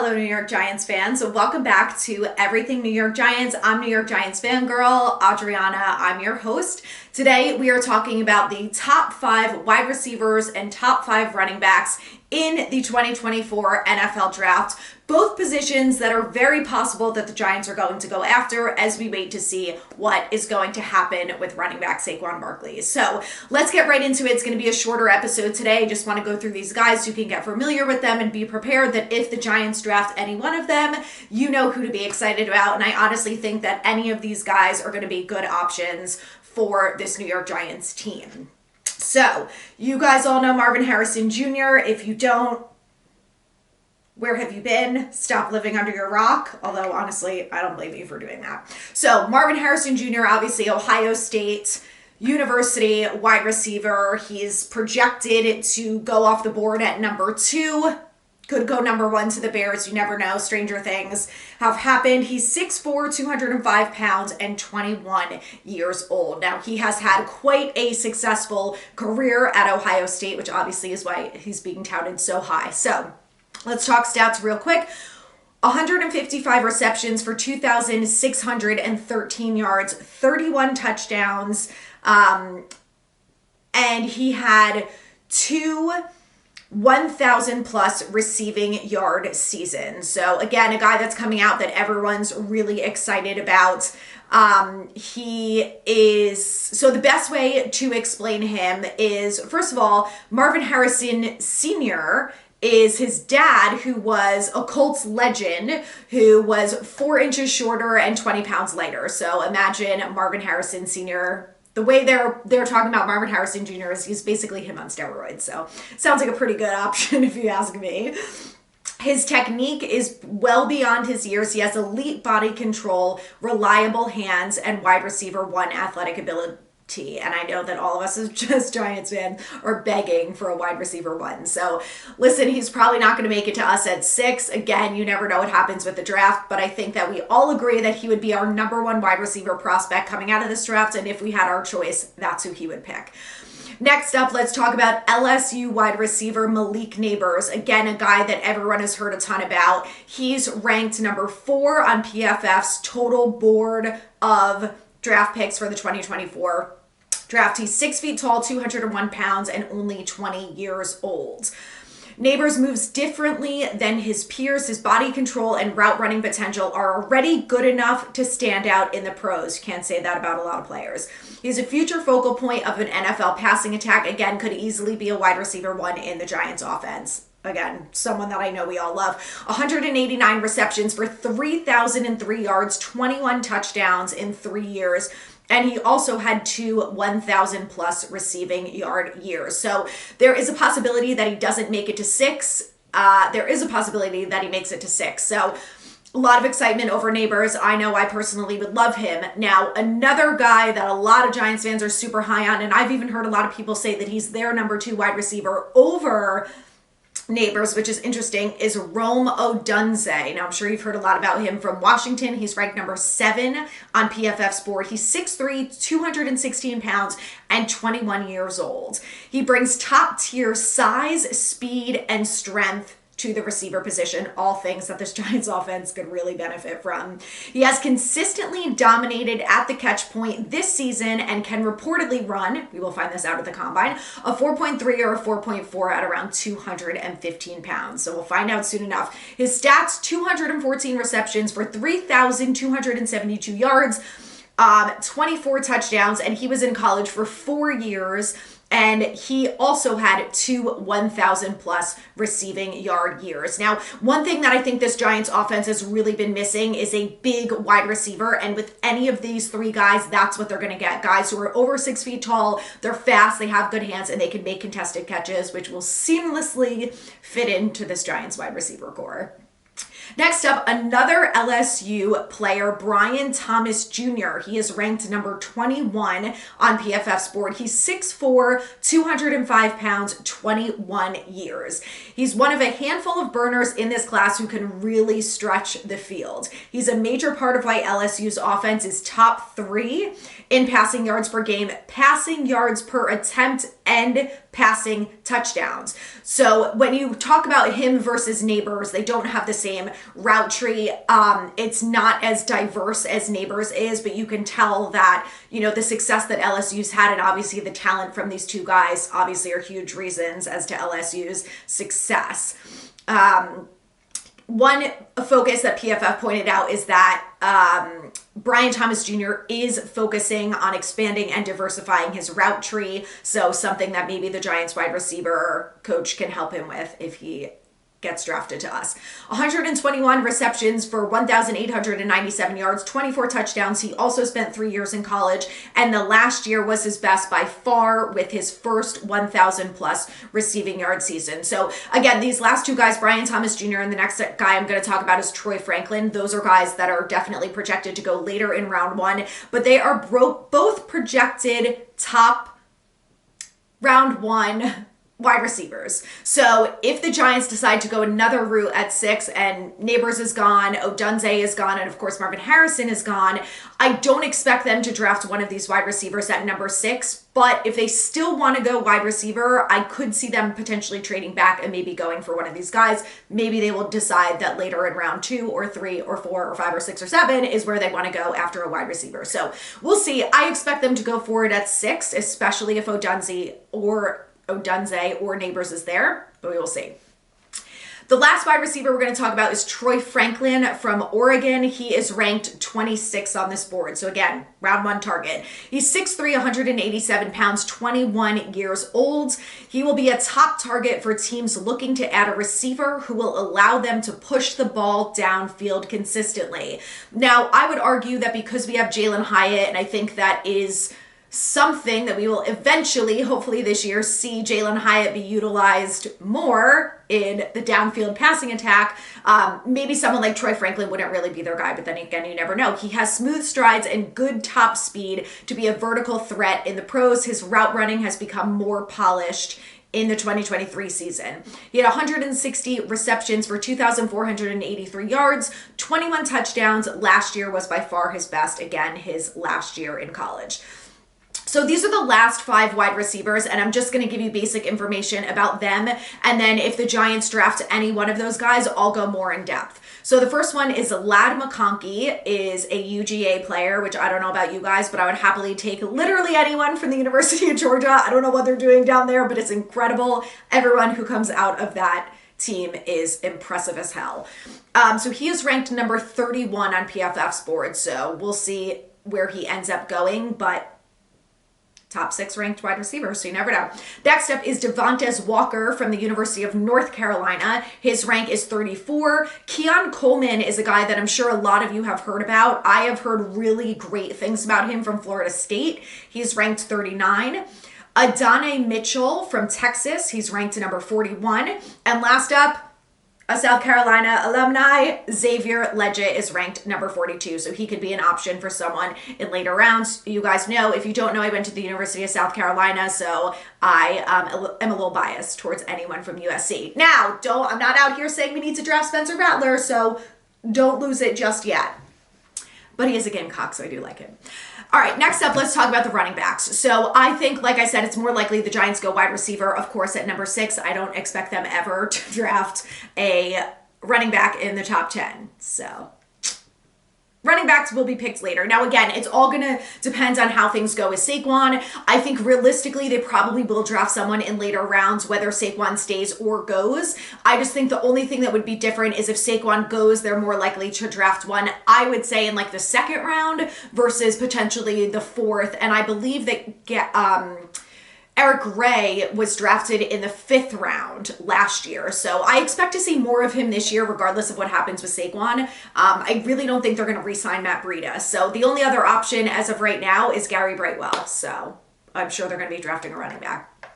Hello, New York Giants fans. So welcome back to Everything New York Giants. I'm New York Giants fangirl, Adrianna. I'm your host. Today, we are talking about the top 5 wide receivers and top 5 running backs in the 2024 NFL Draft. Both positions that are very possible that the Giants are going to go after as we wait to see what is going to happen with running back Saquon Barkley. So let's get right into it. It's going to be a shorter episode today. Just want to go through these guys so you can get familiar with them and be prepared that if the Giants draft any one of them, you know who to be excited about. And I honestly think that any of these guys are going to be good options for this New York Giants team. So you guys all know Marvin Harrison Jr. If you don't, where have you been? Stop living under your rock. Although, honestly, I don't blame you for doing that. So, Marvin Harrison Jr., obviously Ohio State University wide receiver. He's projected to go off the board at number 2. Could go number 1 to the Bears. You never know. Stranger things have happened. He's 6'4", 205 pounds, and 21 years old. Now, he has had quite a successful career at Ohio State, which obviously is why he's being touted so high. So, let's talk stats real quick. 155 receptions for 2,613 yards, 31 touchdowns, and he had 2 1,000 plus receiving yard seasons. So again, a guy that's coming out that everyone's really excited about. So the best way to explain him is, first of all, Marvin Harrison Sr. is his dad, who was a Colts legend, who was 4 inches shorter and 20 pounds lighter. So imagine Marvin Harrison Sr., the way they're talking about Marvin Harrison Jr. is he's basically him on steroids. So sounds like a pretty good option if you ask me. His technique is well beyond his years. He has elite body control, reliable hands, and wide receiver 1 athletic ability. And I know that all of us as just Giants fans are begging for a wide receiver 1. So listen, he's probably not going to make it to us at 6. Again, you never know what happens with the draft, but I think that we all agree that he would be our number 1 wide receiver prospect coming out of this draft. And if we had our choice, that's who he would pick. Next up, let's talk about LSU wide receiver Malik Nabers. Again, a guy that everyone has heard a ton about. He's ranked number 4 on PFF's total board of draft picks for the 2024 draft. He's 6 feet tall, 201 pounds, and only 20 years old. Nabers moves differently than his peers. His body control and route running potential are already good enough to stand out in the pros. You can't say that about a lot of players. He's a future focal point of an NFL passing attack. Again, could easily be a wide receiver 1 in the Giants offense. Again, someone that I know we all love. 189 receptions for 3,003 yards, 21 touchdowns in 3 years. And he also had 2 1,000 plus receiving yard years. So there is a possibility that he doesn't make it to 6. There is a possibility that he makes it to 6. So a lot of excitement over Nabers. I know I personally would love him. Now, another guy that a lot of Giants fans are super high on, and I've even heard a lot of people say that he's their number 2 wide receiver over Nabers, which is interesting, is Rome Odunze. Now, I'm sure you've heard a lot about him from Washington. He's ranked number 7 on PFF's board. He's 6'3", 216 pounds, and 21 years old. He brings top-tier size, speed, and strength to the receiver position, all things that this Giants offense could really benefit from. He has consistently dominated at the catch point this season and can reportedly run, we will find this out at the combine, a 4.3 or a 4.4 at around 215 pounds. So we'll find out soon enough. His stats, 214 receptions for 3,272 yards, 24 touchdowns, and he was in college for 4 years. And he also had 2 1,000 plus receiving yard years. Now, one thing that I think this Giants offense has really been missing is a big wide receiver. And with any of these 3 guys, that's what they're going to get. Guys who are over 6 feet tall, they're fast, they have good hands, and they can make contested catches, which will seamlessly fit into this Giants wide receiver core. Next up, another LSU player, Brian Thomas Jr. He is ranked number 21 on PFF's board. He's 6'4", 205 pounds, 21 years. He's one of a handful of burners in this class who can really stretch the field. He's a major part of why LSU's offense is top 3 in passing yards per game, passing yards per attempt, and passing touchdowns. So when you talk about him versus Neighbors, they don't have the same route tree. It's not as diverse as Neighbors is, but you can tell that, you know, the success that LSU's had and obviously the talent from these two guys obviously are huge reasons as to LSU's success. One focus that PFF pointed out is that Brian Thomas Jr. is focusing on expanding and diversifying his route tree. So something that maybe the Giants wide receiver coach can help him with if he gets drafted to us. 121 receptions for 1,897 yards, 24 touchdowns. He also spent 3 years in college, and the last year was his best by far with his first 1,000 plus receiving yard season. So again, these last two guys, Brian Thomas Jr. and the next guy I'm going to talk about is Troy Franklin. Those are guys that are definitely projected to go later in round one, but they are both projected top round one wide receivers. So if the Giants decide to go another route at 6 and Neighbors is gone, Odunze is gone, and of course Marvin Harrison is gone, I don't expect them to draft one of these wide receivers at number 6. But if they still want to go wide receiver, I could see them potentially trading back and maybe going for one of these guys. Maybe they will decide that later in round 2 or 3 or 4 or 5 or 6 or 7 is where they want to go after a wide receiver. So we'll see. I expect them to go forward at 6, especially if Odunze or Neighbors is there, but we will see. The last wide receiver we're going to talk about is Troy Franklin from Oregon. He is ranked 26 on this board. So again, round one target. He's 6'3", 187 pounds, 21 years old. He will be a top target for teams looking to add a receiver who will allow them to push the ball downfield consistently. Now, I would argue that because we have Jalen Hyatt, and I think that is something that we will eventually, hopefully this year, see Jalen Hyatt be utilized more in the downfield passing attack. Maybe someone like Troy Franklin wouldn't really be their guy, but then again, you never know. He has smooth strides and good top speed to be a vertical threat in the pros. His route running has become more polished in the 2023 season. He had 160 receptions for 2,483 yards, 21 touchdowns. Last year was by far his best. Again, his last year in college. So these are the last 5 wide receivers, and I'm just going to give you basic information about them. And then if the Giants draft any one of those guys, I'll go more in depth. So the first one is Ladd McConkey, is a UGA player, which I don't know about you guys, but I would happily take literally anyone from the University of Georgia. I don't know what they're doing down there, but it's incredible. Everyone who comes out of that team is impressive as hell. So he is ranked number 31 on PFF's board. So we'll see where he ends up going, but top 6 ranked wide receiver, so you never know. Next up is Devontae Walker from the University of North Carolina. His rank is 34. Keon Coleman is a guy that I'm sure a lot of you have heard about. I have heard really great things about him from Florida State. He's ranked 39. Adonai Mitchell from Texas. He's ranked number 41. And last up, a South Carolina alumni, Xavier Legette, is ranked number 42, so he could be an option for someone in later rounds. You guys know, if you don't know, I went to the University of South Carolina, so I am a little biased towards anyone from USC. Now, I'm not out here saying we need to draft Spencer Rattler, so don't lose it just yet. But he is a Gamecock, so I do like him. All right, next up, let's talk about the running backs. So I think, like I said, it's more likely the Giants go wide receiver, of course, at number 6. I don't expect them ever to draft a running back in the top 10. So running backs will be picked later. Now, again, it's all going to depend on how things go with Saquon. I think realistically, they probably will draft someone in later rounds, whether Saquon stays or goes. I just think the only thing that would be different is if Saquon goes, they're more likely to draft one, I would say, in like the 2nd round versus potentially the 4th. And I believe that Eric Ray was drafted in the 5th round last year. So I expect to see more of him this year, regardless of what happens with Saquon. I really don't think they're going to re-sign Matt Breida. So the only other option as of right now is Gary Brightwell. So I'm sure they're going to be drafting a running back.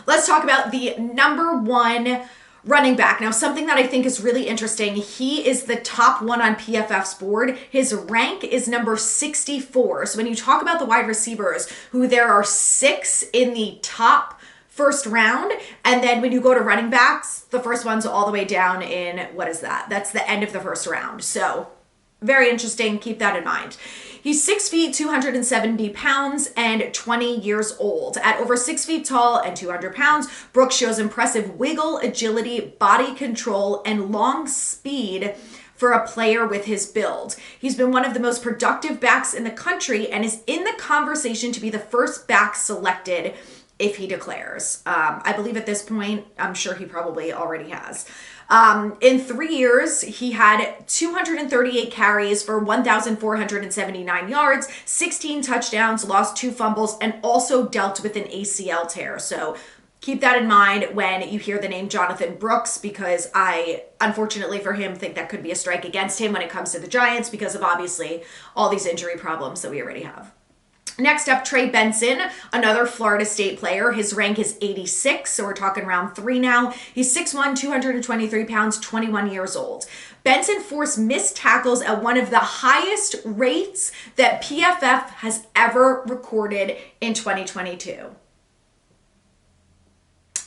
Let's talk about the number 1 running back. Now, something that I think is really interesting, he is the top 1 on PFF's board. His rank is number 64. So when you talk about the wide receivers, who there are 6 in the top 1st round, and then when you go to running backs, the first one's all the way down in, what is that? That's the end of the 1st round. So very interesting. Keep that in mind. He's 6 feet, 270 pounds, and 20 years old. At over 6 feet tall and 200 pounds, Brooks shows impressive wiggle, agility, body control, and long speed for a player with his build. He's been one of the most productive backs in the country and is in the conversation to be the first back selected if he declares. I believe at this point, I'm sure he probably already has. In 3 years, he had 238 carries for 1,479 yards, 16 touchdowns, lost 2 fumbles, and also dealt with an ACL tear. So keep that in mind when you hear the name Jonathan Brooks, because I, unfortunately for him, think that could be a strike against him when it comes to the Giants because of obviously all these injury problems that we already have. Next up, Trey Benson, another Florida State player. His rank is 86, so we're talking round 3 now. He's 6'1", 223 pounds, 21 years old. Benson forced missed tackles at one of the highest rates that PFF has ever recorded in 2022.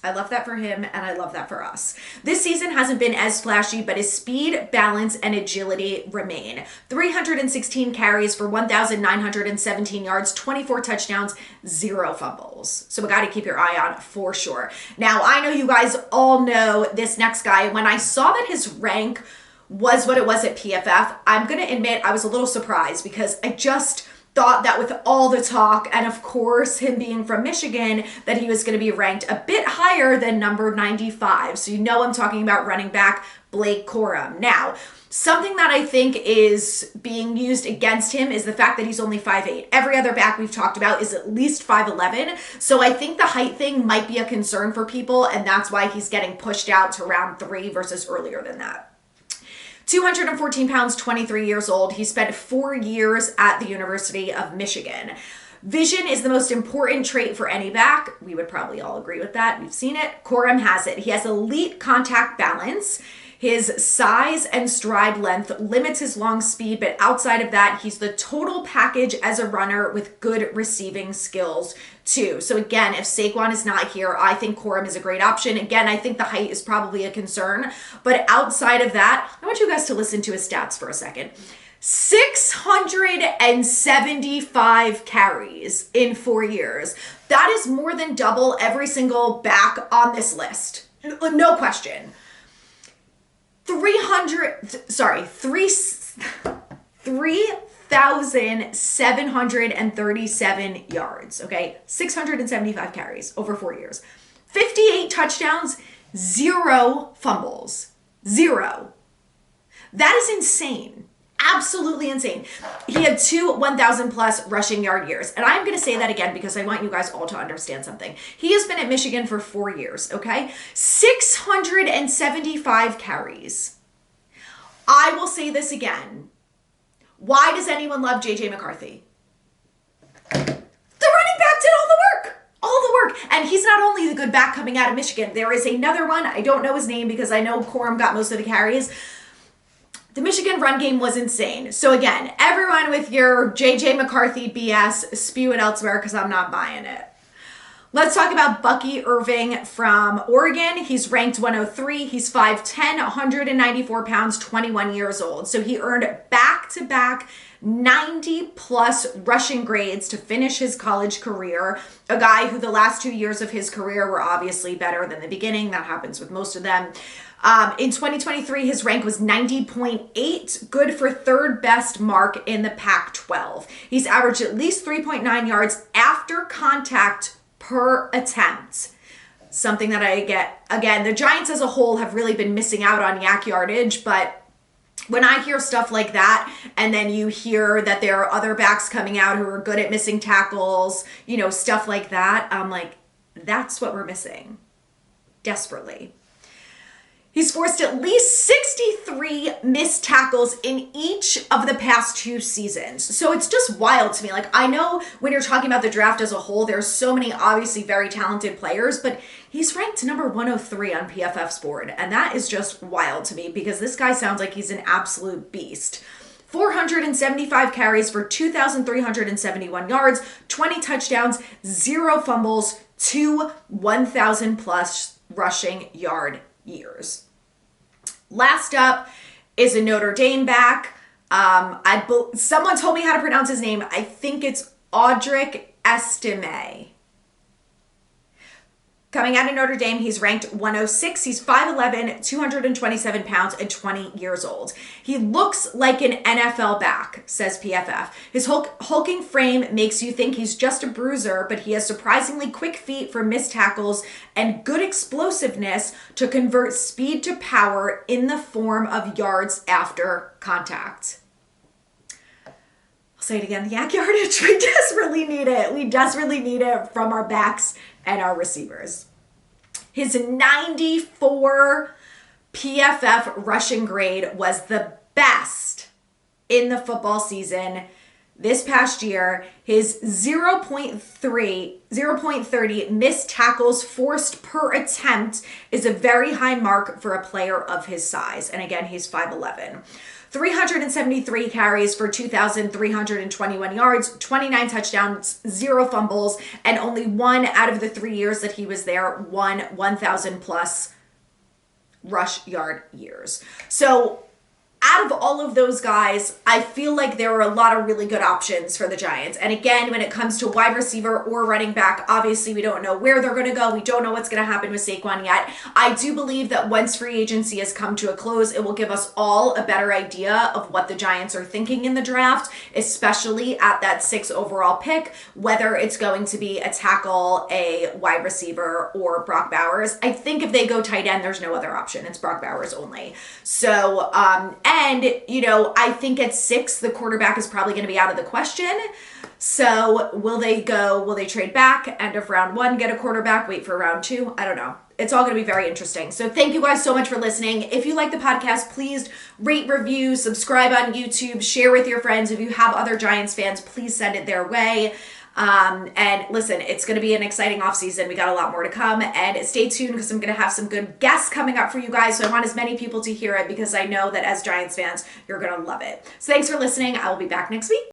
I love that for him, and I love that for us. This season hasn't been as flashy, but his speed, balance, and agility remain. 316 carries for 1,917 yards, 24 touchdowns, 0 fumbles. So we got to keep your eye on for sure. Now, I know you guys all know this next guy. When I saw that his rank was what it was at PFF, I'm going to admit I was a little surprised because I just thought that with all the talk, and of course him being from Michigan, that he was going to be ranked a bit higher than number 95. So you know I'm talking about running back Blake Corum. Now, something that I think is being used against him is the fact that he's only 5'8". Every other back we've talked about is at least 5'11". So I think the height thing might be a concern for people, and that's why he's getting pushed out to round 3 versus earlier than that. 214 pounds, 23 years old. He spent 4 years at the University of Michigan. Vision is the most important trait for any back. We would probably all agree with that. We've seen it. Corum has it. He has elite contact balance. His size and stride length limits his long speed, but outside of that, he's the total package as a runner with good receiving skills too. So again, if Saquon is not here, I think Corum is a great option. Again, I think the height is probably a concern, but outside of that, I want you guys to listen to his stats for a second. 675 carries in 4 years. That is more than double every single back on this list. No question. 3,737 yards, okay? 675 carries over 4 years. 58 touchdowns, 0 fumbles. 0. That is insane. Absolutely insane. He had 2 1,000 plus rushing yard years. And I'm going to say that again because I want you guys all to understand something. He has been at Michigan for 4 years, okay? 675 carries. I will say this again. Why does anyone love JJ McCarthy? The running back did all the work. All the work. And he's not only the good back coming out of Michigan. There is another one. I don't know his name because I know Corum got most of the carries. The Michigan run game was insane. So again, everyone with your JJ McCarthy BS, spew it elsewhere because I'm not buying it. Let's talk about Bucky Irving from Oregon. He's ranked 103. He's 5'10", 194 pounds, 21 years old. So he earned back-to-back 90-plus rushing grades to finish his college career. A guy who the last 2 years of his career were obviously better than the beginning. That happens with most of them. In 2023, his rank was 90.8, good for 3rd best mark in the Pac-12. He's averaged at least 3.9 yards after contact per attempt. Something that I get. Again, the Giants as a whole have really been missing out on yak yardage, but when I hear stuff like that, and then you hear that there are other backs coming out who are good at missing tackles, you know, stuff like that, I'm like, that's what we're missing. Desperately. He's forced at least 63 missed tackles in each of the past 2 seasons. So it's just wild to me. Like, I know when you're talking about the draft as a whole, there's so many obviously very talented players, but he's ranked number 103 on PFF's board. And that is just wild to me because this guy sounds like he's an absolute beast. 475 carries for 2,371 yards, 20 touchdowns, 0 fumbles, 2 1,000 plus rushing yard years. Last up is a Notre Dame back, Someone told me how to pronounce his name. I think it's Audric Estime. Coming out of Notre Dame, he's ranked 106. He's 5'11", 227 pounds, and 20 years old. He looks like an NFL back, says PFF. His hulking frame makes you think he's just a bruiser, but he has surprisingly quick feet for missed tackles and good explosiveness to convert speed to power in the form of yards after contact. I'll say it again, yak yardage. We desperately need it. We desperately need it from our backs and our receivers. His 94 PFF rushing grade was the best in the football season this past year. His 0.30 missed tackles forced per attempt is a very high mark for a player of his size. And again, he's 5'11". 373 carries for 2,321 yards, 29 touchdowns, 0 fumbles, and only 1 out of the 3 years that he was there won 1,000 plus rush yard years. So out of all of those guys, I feel like there are a lot of really good options for the Giants. And again, when it comes to wide receiver or running back, obviously we don't know where they're going to go. We don't know what's going to happen with Saquon yet. I do believe that once free agency has come to a close, it will give us all a better idea of what the Giants are thinking in the draft, especially at that 6th overall pick, whether it's going to be a tackle, a wide receiver, or Brock Bowers. I think if they go tight end, there's no other option. It's Brock Bowers only. So, and, I think at 6, the quarterback is probably going to be out of the question. So will they trade back, end of round 1, get a quarterback, wait for round 2? I don't know. It's all going to be very interesting. So thank you guys so much for listening. If you like the podcast, please rate, review, subscribe on YouTube, share with your friends. If you have other Giants fans, please send it their way. And listen, it's going to be an exciting offseason. We got a lot more to come, and stay tuned because I'm going to have some good guests coming up for you guys. So I want as many people to hear it because I know that as Giants fans, you're going to love it. So thanks for listening. I will be back next week.